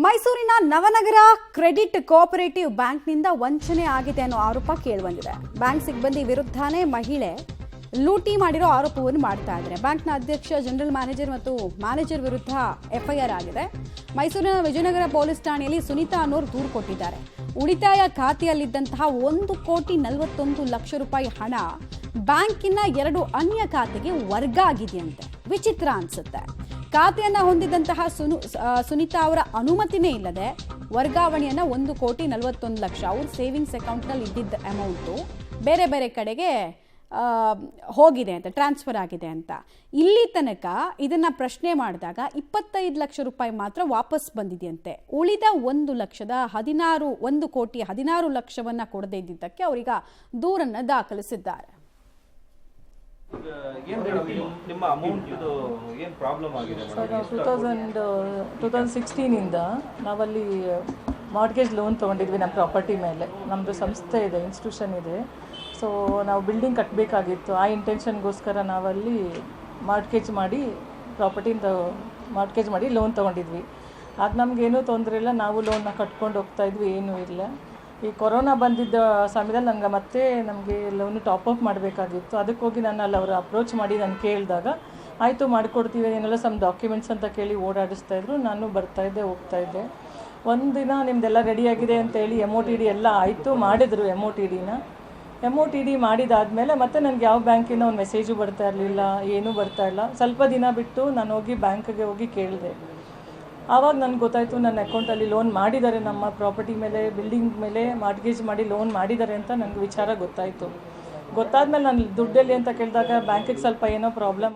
ಮೈಸೂರಿನ Navanagar credit cooperative ಬ್ಯಾಂಕ್ನಿಂದ ವಂಚನೆ ಆಗಿದೆ ಅನ್ನೋ ಆರೋಪ ಕೇಳಿಬಂದಿದೆ. ಬ್ಯಾಂಕ್ ಸಿಬ್ಬಂದಿ ವಿರುದ್ಧನೇ ಮಹಿಳೆ ಲೂಟಿ ಮಾಡಿರೋ ಆರೋಪವನ್ನು ಮಾಡ್ತಾ ಇದ್ದಾರೆ. ಬ್ಯಾಂಕ್ನ ಅಧ್ಯಕ್ಷ, ಜನರಲ್ ಮ್ಯಾನೇಜರ್ ಮತ್ತು ಮ್ಯಾನೇಜರ್ ವಿರುದ್ಧ ಎಫ್ಐಆರ್ ಆಗಿದೆ. ಮೈಸೂರಿನ ವಿಜಯನಗರ ಪೊಲೀಸ್ ಠಾಣೆಯಲ್ಲಿ ಸುನೀತಾ ಅನ್ನೋರು ದೂರು ಕೊಟ್ಟಿದ್ದಾರೆ. ಉಳಿತಾಯ ಖಾತೆಯಲ್ಲಿದ್ದಂತಹ 1,41,00,000 ರೂಪಾಯಿ ಹಣ ಬ್ಯಾಂಕಿನ 2 ಅನ್ಯ ಖಾತೆಗೆ ವರ್ಗ ಆಗಿದೆಯಂತೆ. ವಿಚಿತ್ರ ಅನ್ಸುತ್ತೆ. ಖಾತೆಯನ್ನ ಹೊಂದಿದಂತಹ ಸುನೀತಾ ಅವರ ಅನುಮತಿನೇ ಇಲ್ಲದೆ ವರ್ಗಾವಣೆಯನ್ನ 1,41,00,000 ಅವ್ರ ಸೇವಿಂಗ್ಸ್ ಅಕೌಂಟ್ನಲ್ಲಿ ಇದ್ದಿದ್ದ ಅಮೌಂಟು ಬೇರೆ ಬೇರೆ ಕಡೆಗೆ ಹೋಗಿದೆ ಅಂತ, ಟ್ರಾನ್ಸ್ಫರ್ ಆಗಿದೆ ಅಂತ. ಇಲ್ಲಿ ತನಕ ಇದನ್ನ ಪ್ರಶ್ನೆ ಮಾಡಿದಾಗ 25 ಲಕ್ಷ ರೂಪಾಯಿ ಮಾತ್ರ ವಾಪಸ್ ಬಂದಿದೆಯಂತೆ. ಉಳಿದ 1,16,00,000 ಕೊಡದೇ ಇದ್ದಿದ್ದಕ್ಕೆ ಅವರೀಗ ದೂರನ್ನ ದಾಖಲಿಸಿದ್ದಾರೆ. ನಿಮ್ಮ ಅಮೌಂಟ್ ಇದು ಏನು ಪ್ರಾಬ್ಲಮ್ ಆಗಿದೆ? ಸರ್, 2016 ಇಂದ ನಾವಲ್ಲಿ ಮಾರ್ಟ್ಗೇಜ್ ಲೋನ್ ತೊಗೊಂಡಿದ್ವಿ ನಮ್ಮ ಪ್ರಾಪರ್ಟಿ ಮೇಲೆ. ನಮ್ಮದು ಸಂಸ್ಥೆ ಇದೆ, ಇನ್ಸ್ಟಿಟ್ಯೂಷನ್ ಇದೆ. ಸೊ ನಾವು ಬಿಲ್ಡಿಂಗ್ ಕಟ್ಟಬೇಕಾಗಿತ್ತು. ಆ ಇಂಟೆನ್ಷನ್ಗೋಸ್ಕರ ನಾವಲ್ಲಿ ಮಾರ್ಟ್ಗೇಜ್ ಮಾಡಿ ಲೋನ್ ತೊಗೊಂಡಿದ್ವಿ. ಆಗ ನಮಗೇನೂ ತೊಂದರೆ ಇಲ್ಲ, ನಾವು ಲೋನ್ನ ಕಟ್ಕೊಂಡು ಹೋಗ್ತಾಯಿದ್ವಿ, ಏನೂ ಇಲ್ಲ. ಈ ಕೊರೋನಾ ಬಂದಿದ್ದ ಸಮಯದಲ್ಲಿ ನಮಗೆ ಲೋನು ಟಾಪಪ್ ಮಾಡಬೇಕಾಗಿತ್ತು. ಅದಕ್ಕೋಗಿ ನಾನು ಅಲ್ಲಿ ಅವರು ಅಪ್ರೋಚ್ ಮಾಡಿ ನಾನು ಕೇಳಿದಾಗ ಆಯಿತು ಮಾಡಿಕೊಡ್ತೀವಿ, ಏನೆಲ್ಲ ಸಮ್ ಡಾಕ್ಯುಮೆಂಟ್ಸ್ ಅಂತ ಕೇಳಿ ಓಡಾಡಿಸ್ತಾಯಿದ್ರು. ನಾನು ಬರ್ತಾಯಿದ್ದೆ, ಹೋಗ್ತಾಯಿದ್ದೆ. ಒಂದಿನ ನಿಮ್ಮದೆಲ್ಲ ರೆಡಿಯಾಗಿದೆ ಅಂತೇಳಿ MOTD ಎಲ್ಲ ಆಯಿತು, ಮಾಡಿದ್ರು MOTD ಮಾಡಿದಾದಮೇಲೆ ಮತ್ತೆ ನನಗೆ ಯಾವ ಬ್ಯಾಂಕಿನ ಒಂದು ಮೆಸೇಜು ಬರ್ತಾ ಇರಲಿಲ್ಲ, ಏನೂ ಬರ್ತಾ ಇಲ್ಲ. ಸ್ವಲ್ಪ ದಿನ ಬಿಟ್ಟು ನಾನು ಹೋಗಿ ಬ್ಯಾಂಕಿಗೆ ಹೋಗಿ ಕೇಳಿದೆ. ಆವಾಗ ನನಗೆ ಗೊತ್ತಾಯಿತು ನನ್ನ ಅಕೌಂಟಲ್ಲಿ ಲೋನ್ ಮಾಡಿದ್ದಾರೆ, ನಮ್ಮ ಪ್ರಾಪರ್ಟಿ ಮೇಲೆ, ಬಿಲ್ಡಿಂಗ್ ಮೇಲೆ ಮಾರ್ಟ್ಗೇಜ್ ಮಾಡಿ ಲೋನ್ ಮಾಡಿದ್ದಾರೆ ಅಂತ ನನಗೆ ವಿಚಾರ ಗೊತ್ತಾಯಿತು. ಗೊತ್ತಾದ್ಮೇಲೆ ನಾನು ದುಡ್ಡಲ್ಲಿ ಅಂತ ಕೇಳಿದಾಗ ಬ್ಯಾಂಕಿಗೆ ಸ್ವಲ್ಪ ಏನೋ ಪ್ರಾಬ್ಲಮ್